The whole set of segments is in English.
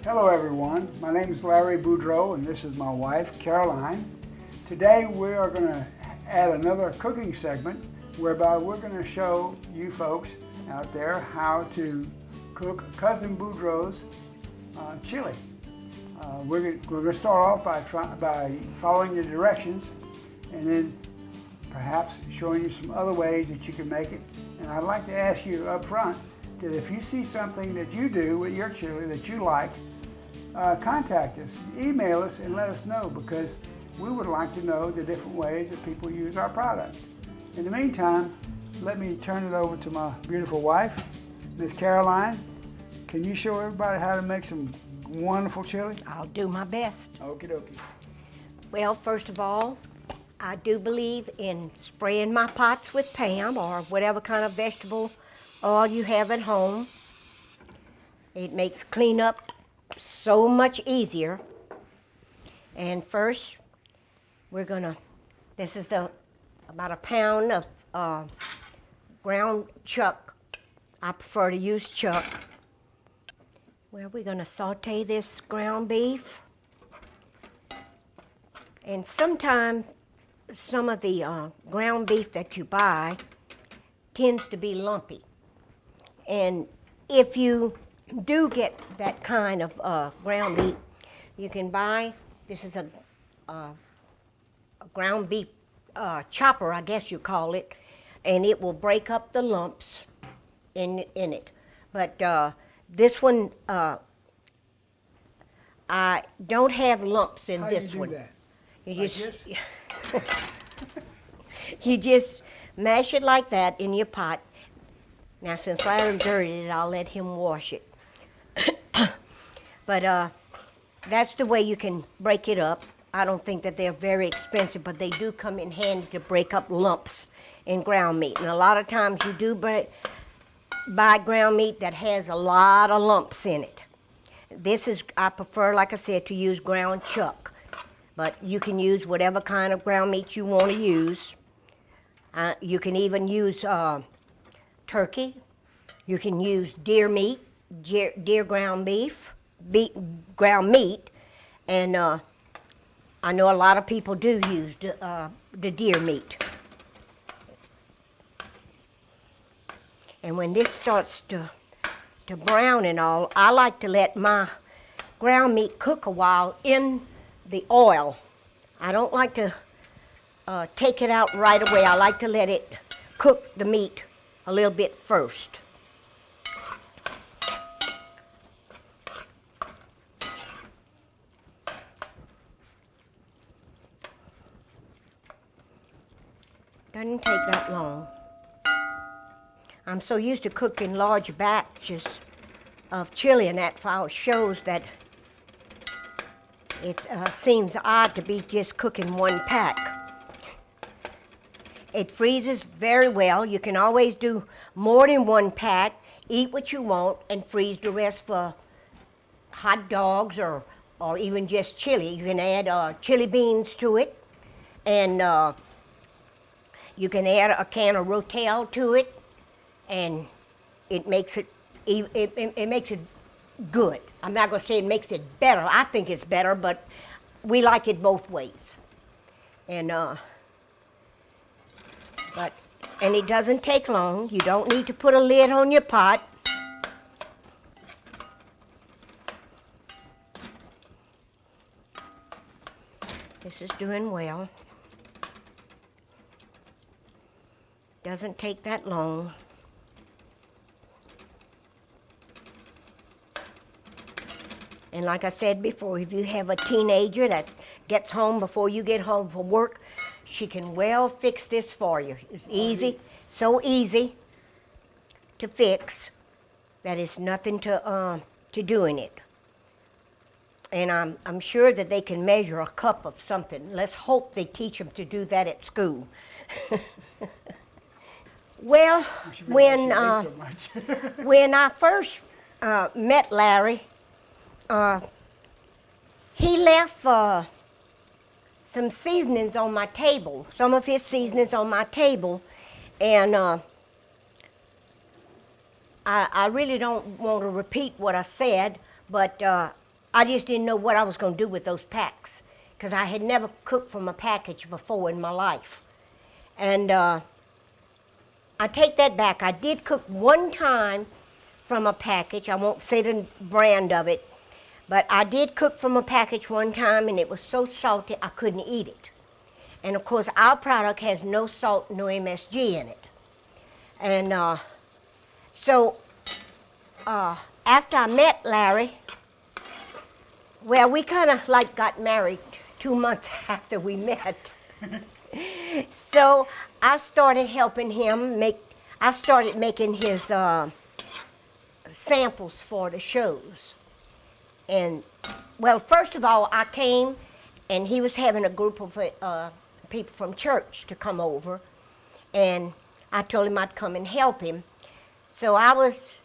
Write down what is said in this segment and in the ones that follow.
Hello everyone, my name is Larry Boudreaux and this is my wife Caroline. Today we are going to add another cooking segment whereby we're going to show you folks out there how to cook Cousin Boudreaux's chili. We're going to start off by following the directions and then perhaps showing you some other ways that you can make it. And I'd like to ask you up front that if you see something that you do with your chili that you like, contact us, email us and let us know, because we would like to know the different ways that people use our products. In the meantime, let me turn it over to my beautiful wife, Miss Caroline. Can you show everybody how to make some wonderful chili? I'll do my best. Okie dokie. Well, first of all, I do believe in spraying my pots with Pam or whatever kind of vegetable oil you have at home. It makes cleanup so much easier. And first, this is about a pound of ground chuck. I prefer to use chuck. Well, we're gonna saute this ground beef. And sometimes some of the ground beef that you buy tends to be lumpy. And if you do get that kind of ground beef, you can buy, this is a ground beef chopper, I guess you call it, and it will break up the lumps in it. But this one, I don't have lumps in this one. That? You Like just, this? you just mash it like that in your pot. Now, since Larry dirtied it, I'll let him wash it. But that's the way you can break it up. I don't think that they're very expensive, but they do come in handy to break up lumps in ground meat. And a lot of times you do buy ground meat that has a lot of lumps in it. I prefer, like I said, to use ground chuck. But you can use whatever kind of ground meat you want to use. You can even use turkey. You can use deer meat, deer ground beef, ground meat, and I know a lot of people do use the deer meat. And when this starts to brown and all, I like to let my ground meat cook a while in the oil. I don't like to take it out right away. I like to let it cook the meat a little bit first. Doesn't take that long. I'm so used to cooking large batches of chili, and that file shows that it seems odd to be just cooking one pack. It freezes very well. You can always do more than one pack, eat what you want, and freeze the rest for hot dogs or even just chili. You can add chili beans to it, and you can add a can of Rotel to it, and it makes it makes it good. I'm not going to say it makes it better. I think it's better, but we like it both ways. And it doesn't take long. You don't need to put a lid on your pot. This is doing well. Doesn't take that long. And like I said before, if you have a teenager that gets home before you get home from work, she can well fix this for you. It's easy, so easy to fix that it's nothing to do in it. And I'm sure that they can measure a cup of something. Let's hope they teach them to do that at school. Well, when I first met Larry, he left some seasonings on my table, some of his seasonings on my table, and I really don't want to repeat what I said, but I just didn't know what I was going to do with those packs because I had never cooked from a package before in my life. And I take that back. I did cook one time from a package. I won't say the brand of it, but I did cook from a package one time, and it was so salty I couldn't eat it. And of course, our product has no salt, no MSG in it. And so after I met Larry, well, we kind of like got married 2 months after we met. So I started helping him I started making his samples for the shows. And, well, first of all, I came, and he was having a group of people from church to come over, and I told him I'd come and help him. So I was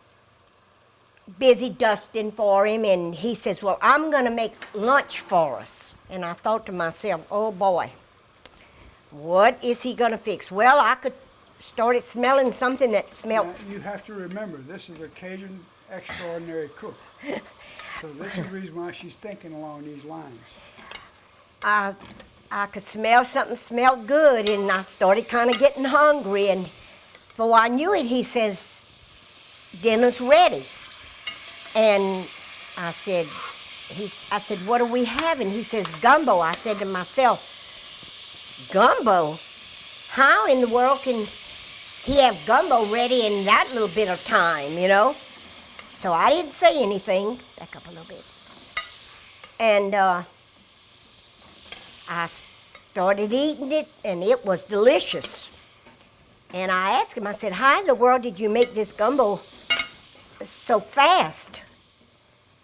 busy dusting for him, and he says, well, I'm going to make lunch for us. And I thought to myself, oh boy, what is he going to fix? Well, I could started smelling something that smelled. Now, you have to remember, this is a Cajun extraordinary cook. So this is the reason why she's thinking along these lines. I could smell something smelled good, and I started kind of getting hungry, and before I knew it, he says, dinner's ready. And I said, what are we having? He says, gumbo. I said to myself, gumbo? How in the world can he have gumbo ready in that little bit of time, you know? So I didn't say anything. Back up a little bit. And I started eating it, and it was delicious. And I asked him, I said, how in the world did you make this gumbo so fast?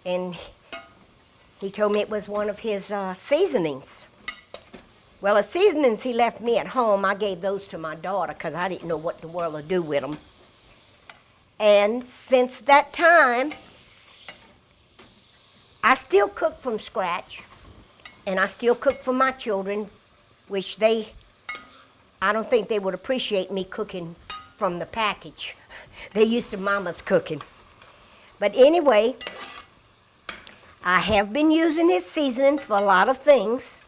And he told me it was one of his seasonings. Well, the seasonings he left me at home, I gave those to my daughter because I didn't know what the world to do with them. And since that time, I still cook from scratch, and I still cook for my children, which I don't think they would appreciate me cooking from the package. They used to mama's cooking. But anyway, I have been using his seasonings for a lot of things,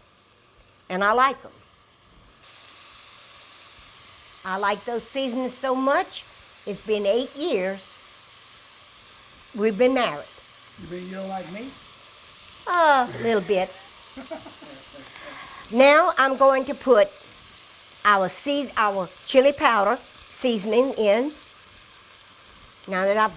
and I like them. I like those seasonings so much. It's been 8 years. We've been married. You mean you don't like me? A little bit. Now I'm going to put our chili powder seasoning in. Now that I've